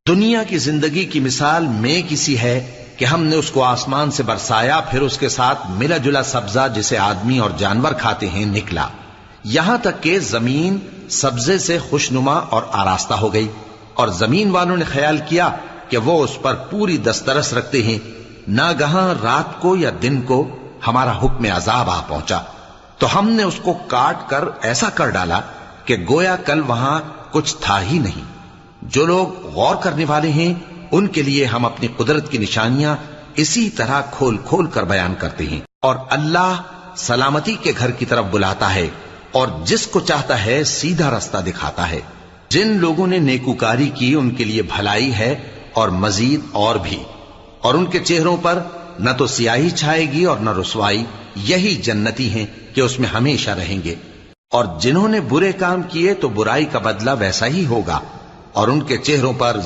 دنیا کی زندگی کی مثال میں کسی ہے کہ ہم نے اس کو آسمان سے برسایا، پھر اس کے ساتھ ملا جلا سبزہ جسے آدمی اور جانور کھاتے ہیں نکلا، یہاں تک کہ زمین سبزے سے خوشنما اور آراستہ ہو گئی، اور زمین والوں نے خیال کیا کہ وہ اس پر پوری دسترس رکھتے ہیں۔ ناگہاں رات کو یا دن کو ہمارا حکم عذاب آ پہنچا تو ہم نے اس کو کاٹ کر ایسا کر ڈالا کہ گویا کل وہاں کچھ تھا ہی نہیں۔ جو لوگ غور کرنے والے ہیں ان کے لیے ہم اپنی قدرت کی نشانیاں اسی طرح کھول کھول کر بیان کرتے ہیں۔ اور اللہ سلامتی کے گھر کی طرف بلاتا ہے اور جس کو چاہتا ہے سیدھا رستہ دکھاتا ہے۔ جن لوگوں نے نیکوکاری کی ان کے لیے بھلائی ہے اور مزید اور بھی، اور ان کے چہروں پر نہ تو سیاہی چھائے گی اور نہ رسوائی، یہی جنتی ہیں کہ اس میں ہمیشہ رہیں گے۔ اور جنہوں نے برے کام کیے تو برائی کا بدلہ ویسا ہی ہوگا، اور ان کے چہروں پر